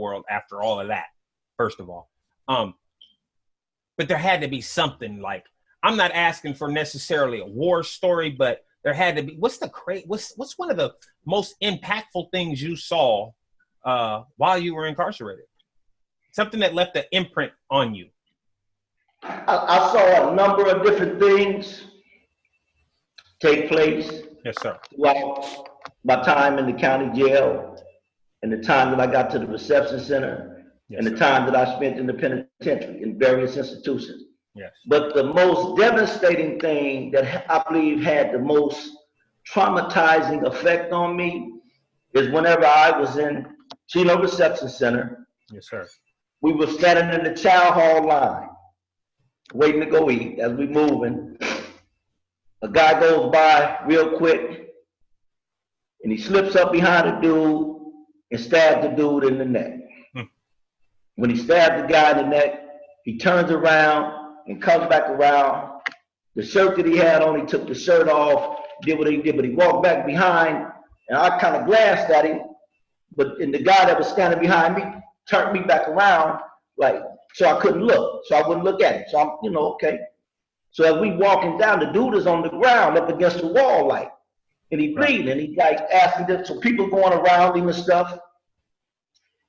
world after all of that, first of all. But there had to be something like, I'm not asking for necessarily a war story, but there had to be, what's one of the most impactful things you saw while you were incarcerated? Something that left an imprint on you. I saw a number of different things take place. Yes, sir. Throughout my time in the county jail, and the time that I got to the reception center, yes, and the time that I spent in the penitentiary in various institutions. Yes. But the most devastating thing that I believe had the most traumatizing effect on me is whenever I was in Chino Reception Center. Yes, sir. We were standing in the chow hall line, waiting to go eat. As we moving, a guy goes by real quick, and he slips up behind a dude and stabs the dude in the neck. When he stabbed the guy in the neck, he turns around and comes back around. The shirt that he had on, he took the shirt off, did what he did, but he walked back behind, and I kind of glanced at him, and the guy that was standing behind me turned me back around, like, so I couldn't look, so I wouldn't look at him. So I'm, okay. So as we walking down, the dude is on the ground up against the wall, like, and he bleeding, and he like asking this, so people going around him and stuff.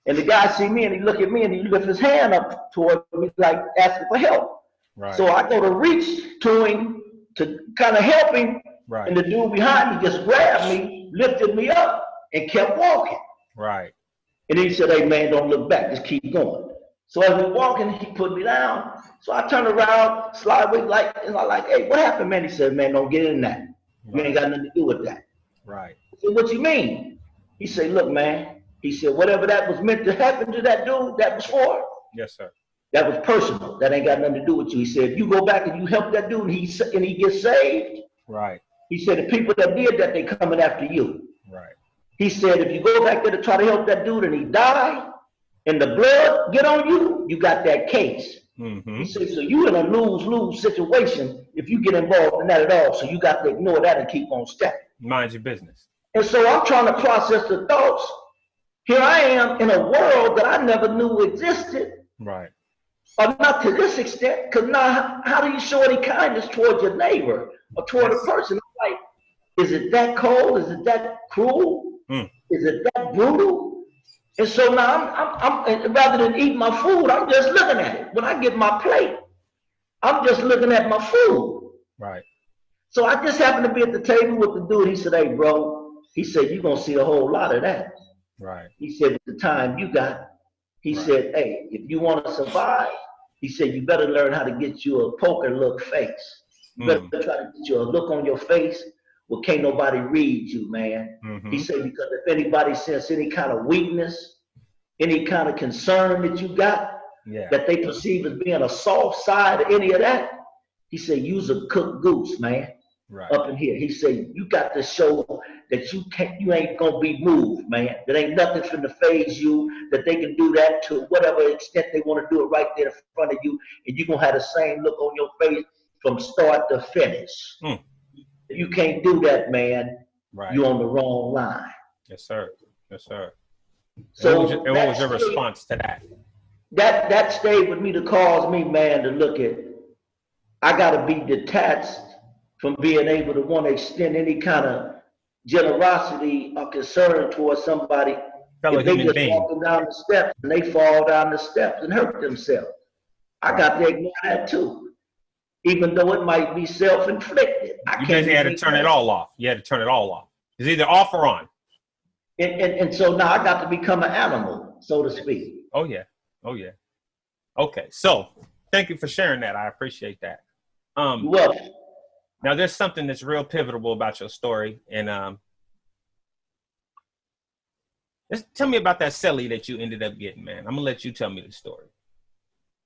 And the guy see me, and he look at me, and he lift his hand up toward me, like asking for help. Right. So I go to reach to him to kind of help him, right. And the dude behind me just grabbed me, lifted me up, and kept walking. Right. And he said, "Hey man, don't look back, just keep going." So as we're walking, he put me down. So I turned around, sideways, and I'm like, "Hey, what happened, man?" He said, "Man, don't get in that. You ain't got nothing to do with that." Right. I said, "What you mean?" He said, "Look, man." He said, "Whatever that was meant to happen to that dude, that was for." Yes, sir. "That was personal. That ain't got nothing to do with you." He said, "If you go back and you help that dude and he gets saved." Right. He said, "The people that did that, they coming after you." Right. He said, "If you go back there to try to help that dude and he die and the blood get on you, you got that case." Mm-hmm. He said, "So you in a lose-lose situation if you get involved in that at all. So you got to ignore that and keep on stepping. Mind your business." And so I'm trying to process the thoughts. Here I am in a world that I never knew existed. Right. Or not to this extent, because now how do you show any kindness towards your neighbor or toward a person? I'm like, is it that cold? Is it that cruel? Is it that brutal? And so now I'm rather than eat my food, I'm just looking at it. When I get my plate, I'm just looking at my food. Right. So I just happened to be at the table with the dude. He said, "Hey, bro," he said, "you're going to see a whole lot of that." Right. He said, "With the time you got," he said, "Hey, if you want to survive," he said, "you better learn how to get you a poker look face. You better try to get you a look on your face where can't nobody read you, man." He said, "Because if anybody sense any kind of weakness, any kind of concern that you got, that they perceive as being a soft side or any of that," he said, "you's a cooked goose, man." Right. Up in here, he said, "You got to show that you ain't gonna be moved, man. That ain't nothing finna phase you. That they can do that to whatever extent they want to do it right there in front of you, and you gonna have the same look on your face from start to finish. You can't do that, man. Right. You on the wrong line." Yes, sir. Yes, sir. So what was your response to that? That stayed with me to cause me, man, to look at. I gotta be detached from being able to want to extend any kind of generosity or concern towards somebody. If they just walking down the steps and they fall down the steps and hurt themselves. I got to ignore that too. Even though it might be self-inflicted. You just had to turn it all off. You had to turn it all off. It's either off or on. And so now I got to become an animal, so to speak. Oh, yeah. Oh, yeah. Okay. So thank you for sharing that. I appreciate that. You're welcome. Now, there's something that's real pivotal about your story. And just tell me about that celly that you ended up getting, man. I'm going to let you tell me the story.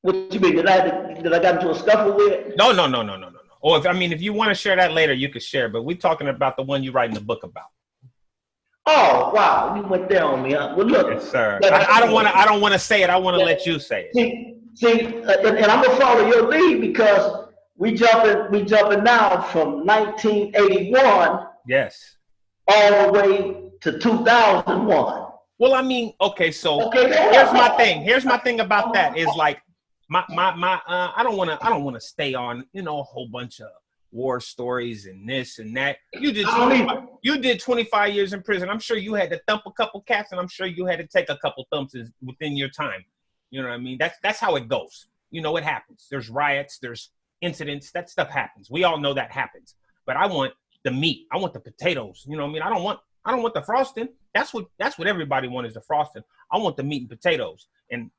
What you mean? Did I got into a scuffle with? No. Or if you want to share that later, you could share. But we're talking about the one you write in the book about. Oh, wow. You went there on me, huh? Well, look. Yes, sir. I don't want to say it. I want to let you say it. See, and I'm going to follow your lead because we jumping now from 1981. Yes. All the way to 2001. Well, I mean, okay, so Okay, here's my thing. Here's my thing about that is like I don't wanna stay on, a whole bunch of war stories and this and that. You did 25 years in prison. I'm sure you had to thump a couple cats, and I'm sure you had to take a couple thumps within your time. You know what I mean? That's how it goes. It happens. There's riots, there's incidents, that stuff happens. We all know that happens. But I want the meat. I want the potatoes. You know what I mean? I don't want the frosting. That's what everybody wants is the frosting. I want the meat and potatoes. And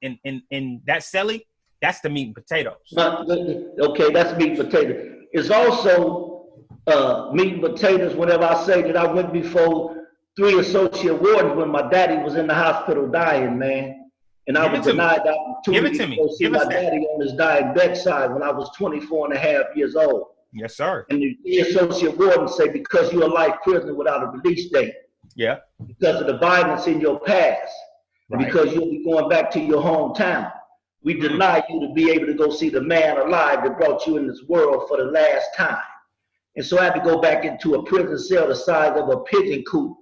that celly, that's the meat and potatoes. Okay, that's meat and potato. It's also meat and potatoes whenever I say that I went before 3 associate wardens when my daddy was in the hospital dying, man. And I was denied the opportunity to go see my daddy on his dying bedside when I was 24 and a half years old. Yes, sir. And the associate wardens say, because you're a life prisoner without a release date. Yeah. Because of the violence in your past. Right. And because you'll be going back to your hometown. We deny you to be able to go see the man alive that brought you in this world for the last time. And so I had to go back into a prison cell the size of a pigeon coop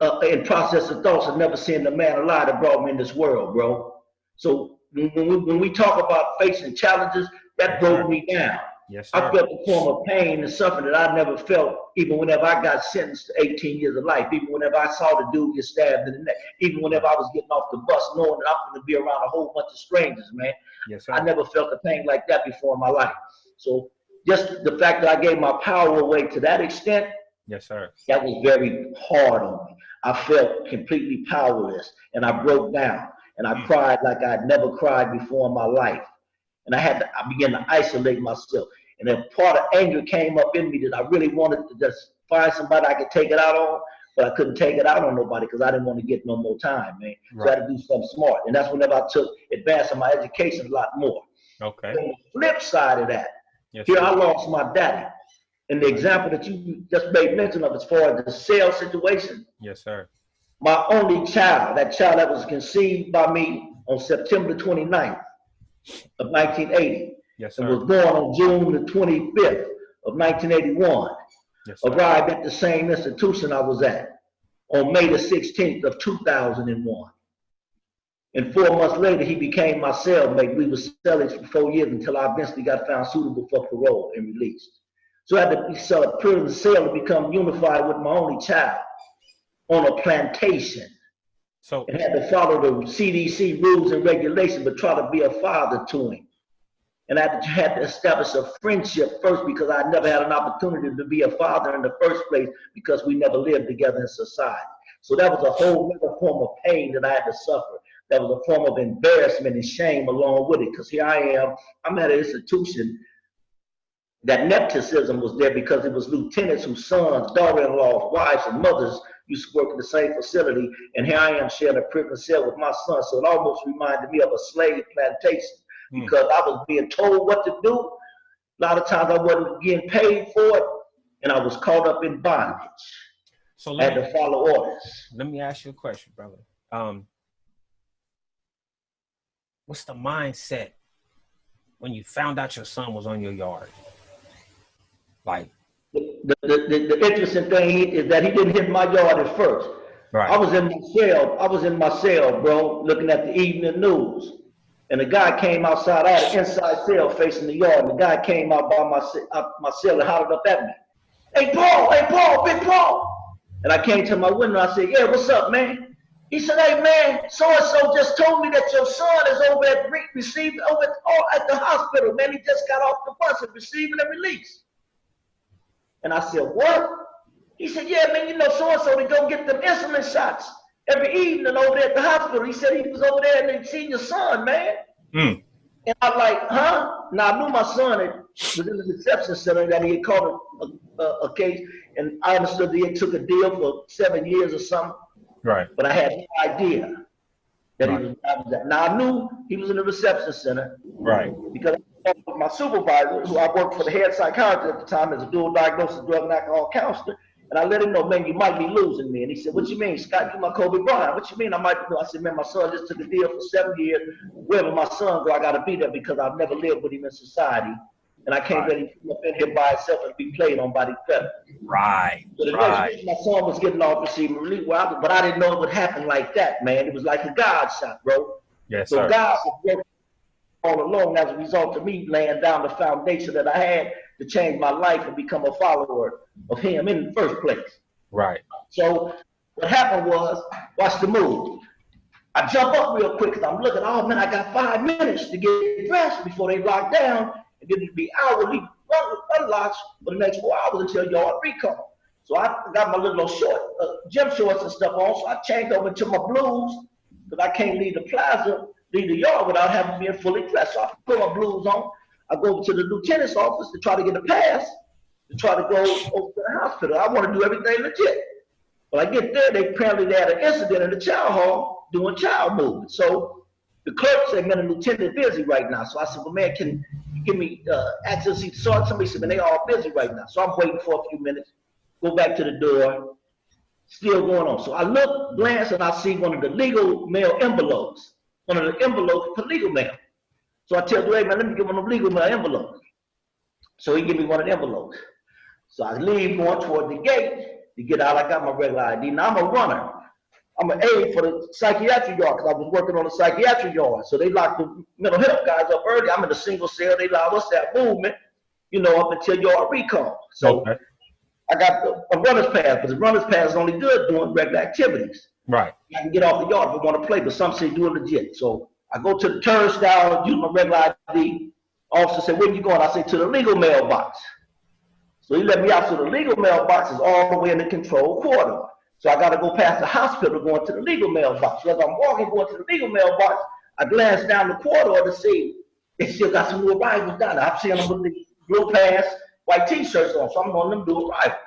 and process the thoughts of never seeing the man alive that brought me in this world, bro. So when we talk about facing challenges, that broke me down. Yes, sir. I felt a form of pain and suffering that I never felt, even whenever I got sentenced to 18 years of life, even whenever I saw the dude get stabbed in the neck, even whenever I was getting off the bus knowing that I'm going to be around a whole bunch of strangers, man. Yes, sir. I never felt a pain like that before in my life. So just the fact that I gave my power away to that extent, yes, sir, that was very hard on me. I felt completely powerless, and I broke down, and I cried like I'd never cried before in my life. And I began to isolate myself. And a part of anger came up in me that I really wanted to just find somebody I could take it out on, but I couldn't take it out on nobody because I didn't want to get no more time, man. Right. So I had to do something smart. And that's whenever I took advance in my education a lot more. Okay. On the flip side of that, yes, here I lost my daddy. And the example that you just made mention of as far as the cell situation. Yes, sir. My only child, that child that was conceived by me on September 29th of 1980. Yes, sir. And was born on June the 25th of 1981. Yes, sir. Arrived at the same institution I was at on May the 16th of 2001. And 4 months later, he became my cellmate. We were cellmates for 4 years until I eventually got found suitable for parole and released. So I had to sell a prison cell to become unified with my only child on a plantation. So, and had to follow the CDC rules and regulations, but try to be a father to him. And I had to establish a friendship first because I never had an opportunity to be a father in the first place because we never lived together in society. So that was a whole other form of pain that I had to suffer. That was a form of embarrassment and shame along with it. Because here I am, I'm at an institution that nepotism was there because it was lieutenants whose sons, daughter-in-laws, wives, and mothers used to work in the same facility. And here I am sharing a prison cell with my son. So it almost reminded me of a slave plantation. Because I was being told what to do. A lot of times I wasn't getting paid for it, and I was caught up in bondage. So I had to follow orders. Let me ask you a question, brother. What's the mindset when you found out your son was on your yard? Like the interesting thing is that he didn't hit my yard at first. Right. I was in my cell, bro, looking at the evening news. And the guy came outside. I had an inside cell facing the yard. And the guy came out by my cell and hollered up at me. Hey, Paul, Big Paul. And I came to my window. I said, yeah, what's up, man? He said, hey, man, so-and-so just told me that your son is over at at the hospital, man. He just got off the bus and receiving a release. And I said, what? He said, yeah, man, so-and-so to go get them insulin shots every evening over there at the hospital. He said he was over there and they seen your son, man. And I'm like, huh? Now, I knew my son was in the reception center that he had caught a case, and I understood that he took a deal for 7 years or something. Right. But I had no idea that he was that. Now, I knew he was in the reception center. Right. Because my supervisor, who I worked for the head psychiatrist at the time as a dual diagnosis drug and alcohol counselor, and I let him know, man, you might be losing me. And he said, what you mean, Scott, you my Kobe Bryant. What you mean I might be? I said, man, my son just took a deal for 7 years. Wherever my son go, I got to be there because I've never lived with him in society and I can't really come up in here by itself and be played on by the federal. Right. So the next week, my son was getting off receiving relief, but I didn't know it would happen like that, man. It was like a God shot, bro. Yes, so sir. God was working all along as a result of me laying down the foundation that I had to change my life and become a follower of Him in the first place. Right. So what happened was, watch the move. I jump up real quick because I'm looking, oh man, I got 5 minutes to get dressed before they lock down, and then it'd be hourly unlocks for the next 4 hours until y'all recon. So I got my little short gym shorts and stuff on, so I changed over to my blues because I can't leave the plaza, leave the yard without having been fully dressed. So I put my blues on. I go over to the lieutenant's office to try to get a pass to try to go over to the hospital. I want to do everything legit. When I get there, they apparently had an incident in the child hall doing child movement. So the clerk said, man, the lieutenant is busy right now. So I said, well, man, can you give me access to see the sergeant? Somebody said, man, they all busy right now. So I'm waiting for a few minutes, go back to the door, still going on. So I look, glance, and I see one of the legal mail envelopes, one of the envelopes for legal mail. So I tell Dwayne, man, let me get one of the legal mail envelopes. So he give me one of the envelopes. So I leave going toward the gate to get out. I got my regular ID. Now I'm a runner. I'm an aide for the psychiatric yard because I was working on the psychiatric yard. So they locked the mental health guys up early. I'm in a single cell. They allow us that movement, up until yard recon. So I got a runner's pass, but the runner's pass is only good doing regular activities. Right. I can get off the yard if I want to play, but some say do it legit. So I go to the turnstile, use my regular ID. Officer said, where you going? I say, to the legal mailbox. So he let me out. So the legal mailbox is all the way in the control corridor. So I got to go past the hospital going to the legal mailbox. So as I'm walking, going to the legal mailbox, I glance down the corridor to see they still got some new arrivals down there. I've seen them with the blue pants, white t-shirts on, so I'm on them new arrivals.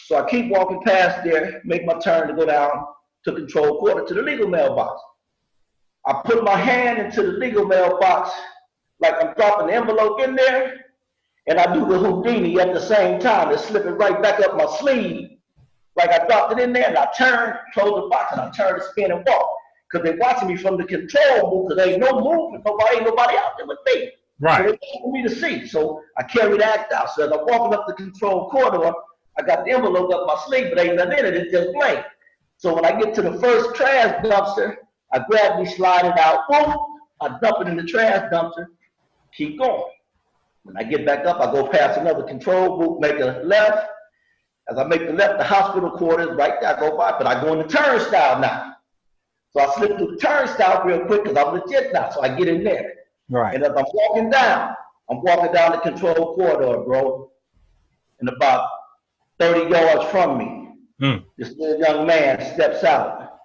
So I keep walking past there, make my turn to go down to control quarter to the legal mailbox. I put my hand into the legal mailbox like I'm dropping the envelope in there, and I do the Houdini at the same time and slip it right back up my sleeve. Like I dropped it in there, and I turn, close the box, and I turn to spin and walk. Because they're watching me from the control booth, because there ain't no movement, ain't nobody out there with me. Right. So they want me to see. So I carry the act out. So as I'm walking up the control corridor, I got the envelope up my sleeve, but ain't nothing in it, it's just blank. So when I get to the first trash dumpster, I grab me, slide it out, boom, I dump it in the trash dumpster, keep going. When I get back up, I go past another control booth, make a left. As I make the left, the hospital quarters right there, I go by, but I go in the turnstile now. So I slip through the turnstile real quick because I'm legit now, so I get in there. Right. And as I'm walking down the control corridor, bro, and about 30 yards from me, this little young man steps out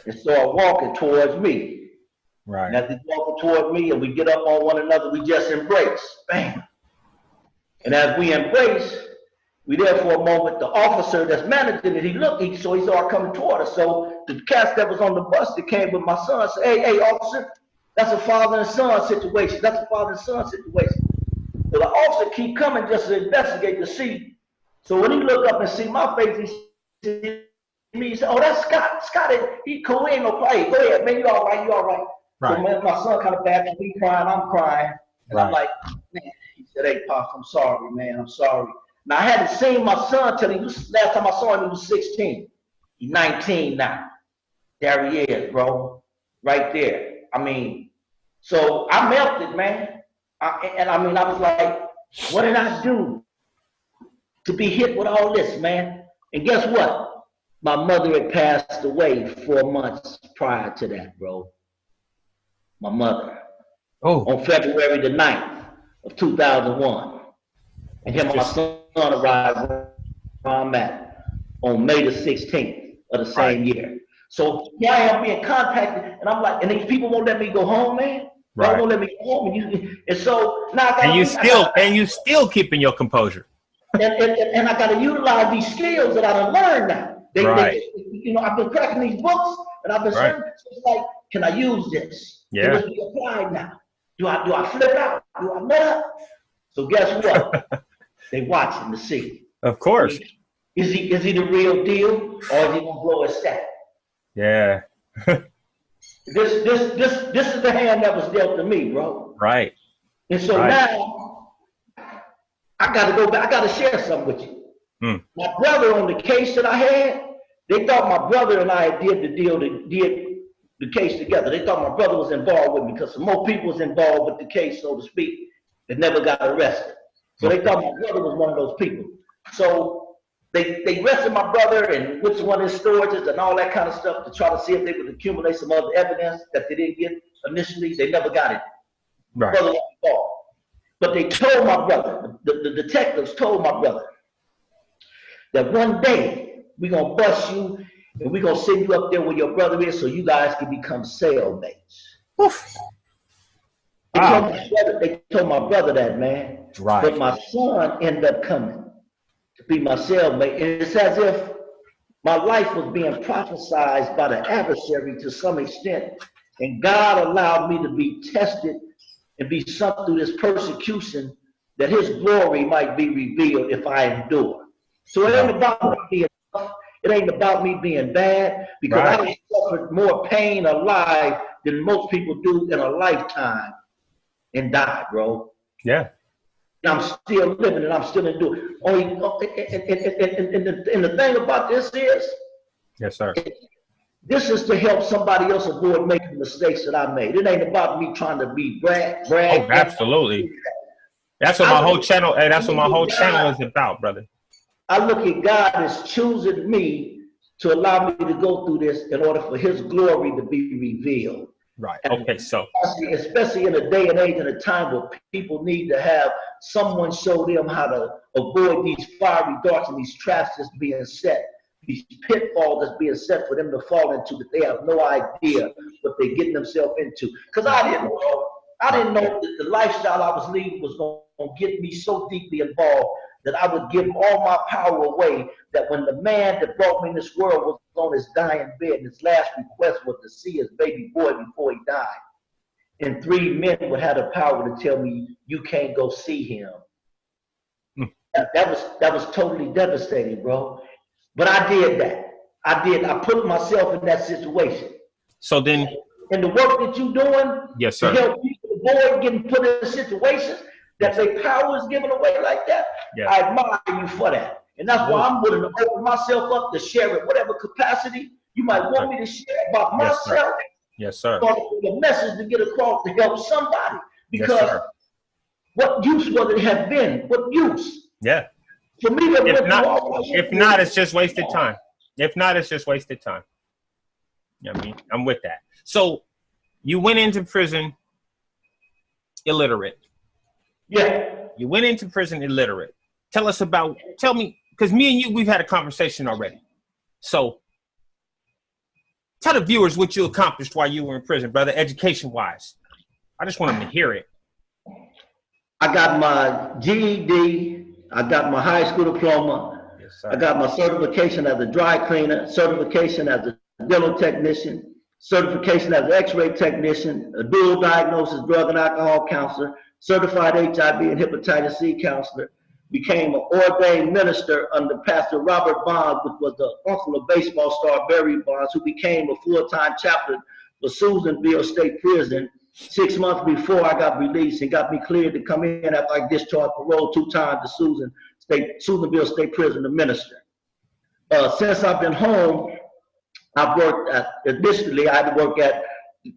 and starts walking towards me. Right. And as he's walking towards me and we get up on one another, we just embrace. Bam. And as we embrace, we there for a moment. The officer that's managing it, so he started coming toward us. So the cats that was on the bus that came with my son said, hey, officer, that's a father and son situation. That's a father and son situation. So the officer keep coming just to investigate to see. So when he looked up and see my face, he said, oh, that's Scott. Scott, he cool, ain't no play. Go ahead, man, you all right, you all right. Right. So man, my son kind of back to me crying, I'm crying. And I'm like, man, he said, hey, Pops, I'm sorry, man, I'm sorry. Now, I hadn't seen my son till last time I saw him, he was 16. He's 19 now. There he is, bro, right there. I mean, so I melted, man. I was like, what did I do to be hit with all this, man? And guess what? My mother had passed away 4 months prior to that, bro. My mother. Oh. On February the 9th of 2001. And him and my son arrived where I'm at on May the 16th of the same year. So here I am being contacted, and I'm like, and these people won't let me go home, man. They won't let me go home. And so now I got you still keeping your composure. And I got to utilize these skills that I done learned now. I've been cracking these books, and I've been saying, so it's like, can I use this? Yeah. Can this be applied now? Do I flip out? Do I nut up? So guess what? They watching to see. Of course. Is he the real deal, or is he gonna blow his stack? Yeah. This is the hand that was dealt to me, bro. Right. And so now I got to go back. I got to share something with you. Mm. My brother on the case that I had, they thought my brother and I did the case together. They thought my brother was involved with me because some more people was involved with the case, so to speak, that never got arrested. So they thought my brother was one of those people. So they arrested my brother and went to one of his storages and all that kind of stuff to try to see if they could accumulate some other evidence that they didn't get initially. They never got it. Right. My brother was involved. But they told my brother, the detectives told my brother, that one day we're going to bust you and we're going to send you up there where your brother is so you guys can become cellmates. Oof. Wow. They told my brother that, man. Right. But my son ended up coming to be my cellmate. And it's as if my life was being prophesied by the adversary to some extent. And God allowed me to be tested and be sent through this persecution that his glory might be revealed if I endure. So it ain't about me being tough. It ain't about me being bad, because I suffered more pain alive than most people do in a lifetime and die, bro. Yeah. And I'm still living and I'm still enduring. And the thing about this is, yes, sir. This is to help somebody else avoid making mistakes that I made. It ain't about me trying to be brag. Oh, absolutely. That's what my whole channel. Hey, that's what my whole channel is about, brother. I look at God as choosing me to allow me to go through this in order for his glory to be revealed. Right. Okay. So especially in a day and age and a time where people need to have someone show them how to avoid these fiery darts and these traps that's being set, these pitfalls that's being set for them to fall into that they have no idea what they're getting themselves into. Because I didn't know that the lifestyle I was leading was going to get me so deeply involved that I would give all my power away, that when the man that brought me in this world was on his dying bed, and his last request was to see his baby boy before he died, and 3 men would have the power to tell me, you can't go see him. That was totally devastating, bro. But I did that. I put myself in that situation. So then, and the work that you're doing, yes, sir, to help people avoid getting put in situations that their power is given away like that, yes, I admire you for that. And that's why I'm willing to open myself up to share it, whatever capacity you might want me to share about myself. Yes, sir. For the message to get across to help somebody. Because what use would it have been? What use? Yeah. For me, if not, it's just wasted time. If not, it's just wasted time. You know what I mean? I'm with that. So you went into prison illiterate. Yeah. You went into prison illiterate. Tell me, because me and you, we've had a conversation already. So tell the viewers what you accomplished while you were in prison, brother, education-wise. I just want them to hear it. I got my GED. I got my high school diploma. Yes, sir. I got my certification as a dry cleaner, certification as a dental technician, certification as an x-ray technician, a dual diagnosis drug and alcohol counselor, certified HIV and hepatitis C counselor, became an ordained minister under Pastor Robert Bonds, which was the uncle of baseball star Barry Bonds, who became a full-time chaplain for Susanville State Prison 6 months before I got released, and got me cleared to come in after I discharged parole 2 times to Susanville State Prison to minister. Since I've been home, I've worked initially I had to work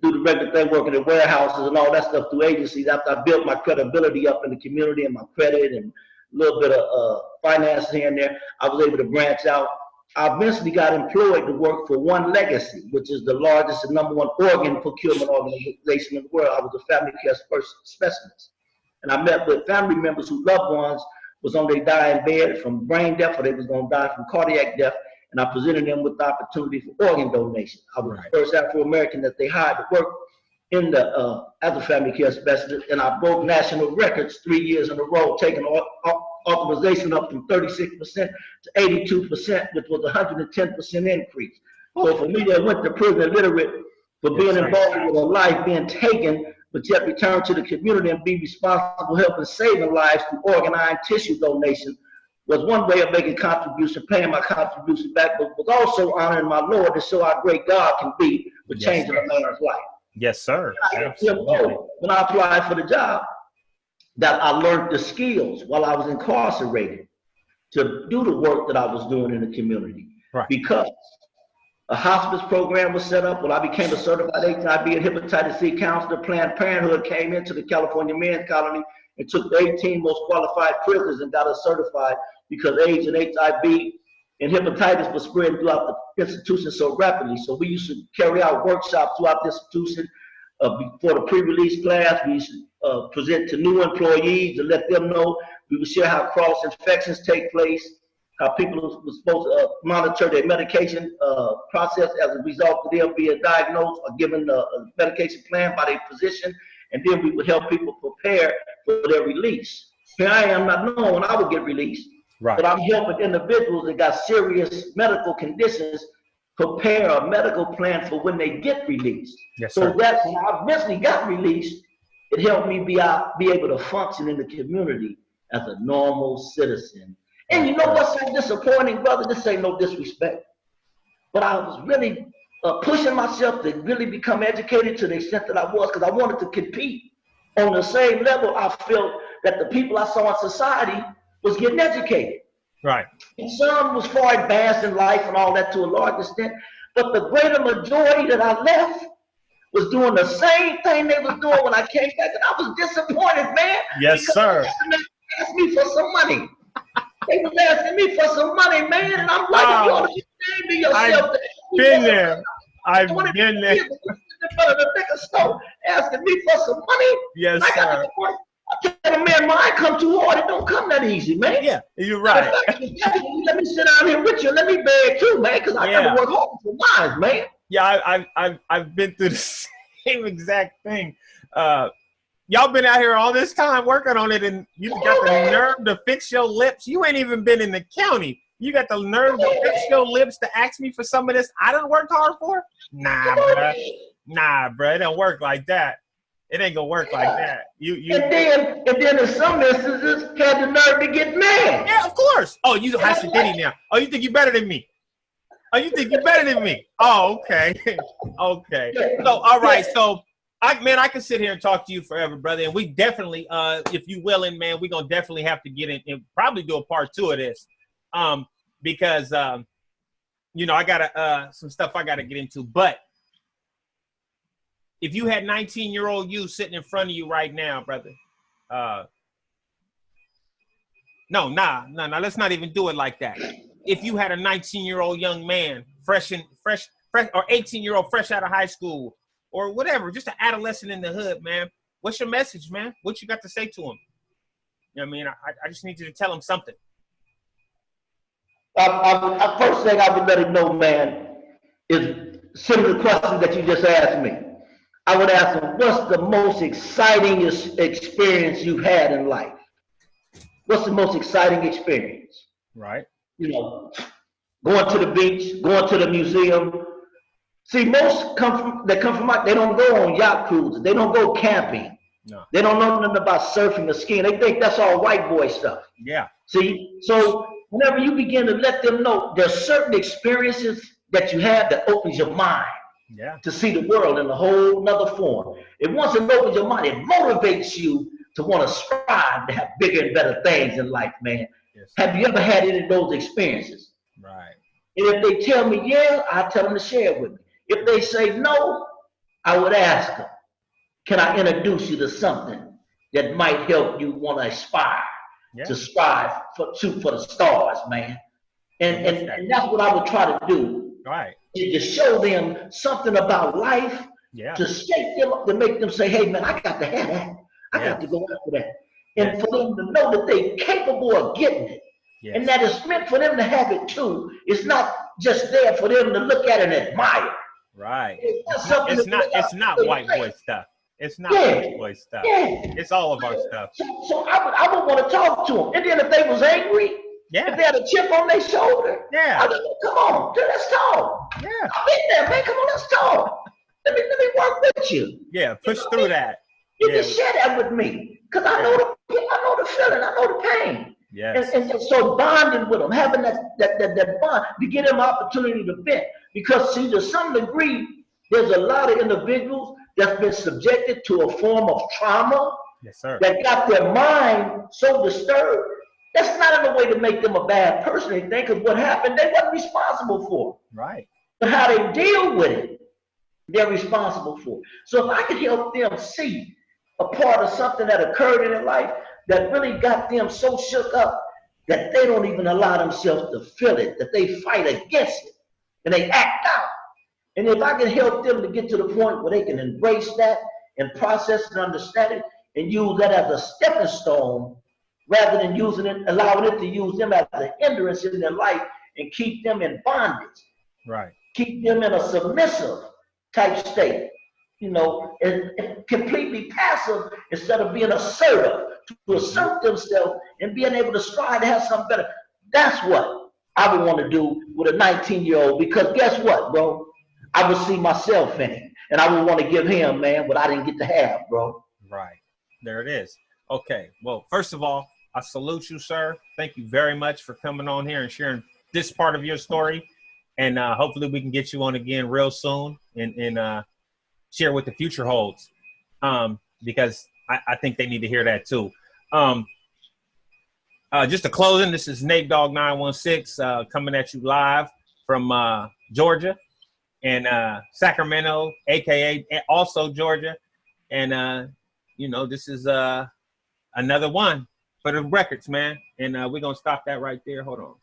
do the regular thing, working in warehouses and all that stuff through agencies. After I built my credibility up in the community and my credit and a little bit of finances here and there, I was able to branch out. I eventually got employed to work for One Legacy, which is the largest and #1 organ procurement organization in the world. I was a family care specialist. And I met with family members whose loved ones was on their dying bed from brain death, or they was going to die from cardiac death. And I presented them with the opportunity for organ donation. I was the first Afro-American that they hired to work in the as a family care specialist, and I broke national records 3 years in a row, taking authorization up from 36% to 82%, which was a 110% increase. So for me that went to prison illiterate, for being involved with a life being taken, but yet return to the community and be responsible, helping saving lives through organ tissue donation, was one way of making contribution, paying my contribution back, but was also honoring my Lord to show how great God can be with changing a man's life. Yes, sir. When I applied for the job, that I learned the skills while I was incarcerated to do the work that I was doing in the community. Right. Because a hospice program was set up when I became a certified HIV and hepatitis C counselor. Planned Parenthood came into the California Men's Colony and took the 18 most qualified prisoners and got us certified because AIDS and HIV and hepatitis was spreading throughout the institution so rapidly. So we used to carry out workshops throughout the institution before the pre-release class. We used to present to new employees to let them know. We would share how cross infections take place, how people were supposed to monitor their medication process as a result of them being diagnosed or given a medication plan by their physician, and then we would help people prepare for their release. Here I am not knowing when I would get released, Right. but I'm helping individuals that got serious medical conditions prepare a medical plan for when they get released. Yes, so sir. that when I eventually got released, it helped me be able to function in the community as a normal citizen. And you know what's so disappointing, brother? This ain't no disrespect, but I was really pushing myself to really become educated to the extent that I was, because I wanted to compete on the same level I felt that the people I saw in society was getting educated. Right. And some was far advanced in life and all that to a large extent, but the greater majority that I left was doing the same thing they was doing when I came back, and I was disappointed, man. Yes, sir. They asked me for some money. They was asking me for some money, man, and I'm like, you ought to be ashamed of yourself. I've been there. I've been there. In front of the liquor store, asking me for some money. Yes, sir. I tell a man, mine come too hard. It don't come that easy, man. Yeah, you're right. Let me sit down here with you. Let me beg too, man, because I got to work hard for mine, man. Yeah, I've been through the same exact thing. Y'all been out here all this time working on it, and you got the nerve to fix your lips. You ain't even been in the county. You got the nerve to fix your lips to ask me for some of this I done worked hard for? Nah, bruh. Nah, bruh. It don't work like that. It ain't gonna work like that. And then in some instances had the nerve to get mad. Yeah, of course. Oh, you high diddy now. Oh, you think you better than me? Oh, you think you better than me? Oh, okay. Okay. So all right, so I can sit here and talk to you forever, brother. And we definitely, if you willing, man, we're gonna definitely have to get in and probably do a part 2 of this. Because you know, I got some stuff I gotta get into. But if you had 19-year-old you sitting in front of you right now, brother, no, let's not even do it like that. If you had a 19-year-old young man, fresh or 18-year-old fresh out of high school or whatever, just an adolescent in the hood, man, what's your message, man? What you got to say to him? You know what I mean? I just need you to tell him something. First thing I would let him know, man, is similar questions that you just asked me. I would ask him, what's the most exciting experience you've had in life? What's the most exciting experience? Right. You know, going to the beach, going to the museum. See, most they don't go on yacht cruises. They don't go camping. No. They don't know nothing about surfing or skiing. They think that's all white boy stuff. Yeah. See, so whenever you begin to let them know there's certain experiences that you have that opens your mind. Yeah. To see the world in a whole nother form. And once it opens your mind, it motivates you to want to strive to have bigger and better things in life, man. Yes. Have you ever had any of those experiences? Right. And if they tell me yeah, I tell them to share it with me. If they say no, I would ask them, can I introduce you to something that might help you want to aspire, to strive for the stars, man? And that's what I would try to do. Right. To show them something about life, to shake them up, to make them say, hey, man, I got to have that. I got to go after that. And for them to know that they're capable of getting it. Yes. And that it's meant for them to have it too. It's not just there for them to look at and admire. Right. It's not white boy stuff. It's not white boy stuff. Yeah. It's all of our stuff. So I would want to talk to them. And then if they was angry, if they had a chip on their shoulder, I would go, come on, let's talk. Yeah. I'm in there, man. Come on, let's talk. Let me work with you. Yeah, push through that. You can share that with me. Because I know the feeling, I know the pain. Yes. And so bonding with them, having that bond, to give them opportunity to vent. Because see, to some degree, there's a lot of individuals that's been subjected to a form of trauma Yes, sir. that got their mind so disturbed. That's not in a way to make them a bad person, they think, because what happened, they wasn't responsible for. Right. But how they deal with it, they're responsible for. So if I could help them see a part of something that occurred in their life that really got them so shook up that they don't even allow themselves to feel it, that they fight against it, and they act out. And if I can help them to get to the point where they can embrace that and process and understand it and use that as a stepping stone rather than using it, allowing it to use them as a hindrance in their life and keep them in bondage, Right. keep them in a submissive type state, and completely passive instead of being assertive, to assert themselves and being able to strive to have something better. That's what I would want to do with a 19-year-old, because guess what, bro? I would see myself in him, and I would want to give him, man, what I didn't get to have, bro. Right. There it is. Okay. Well, first of all, I salute you, sir. Thank you very much for coming on here and sharing this part of your story. And hopefully we can get you on again real soon and share what the future holds, because I think they need to hear that too. Just to close in, this is Nate Dogg 916 coming at you live from Georgia and Sacramento, aka also Georgia. And this is another one for the records, man. And we're gonna stop that right there. Hold on.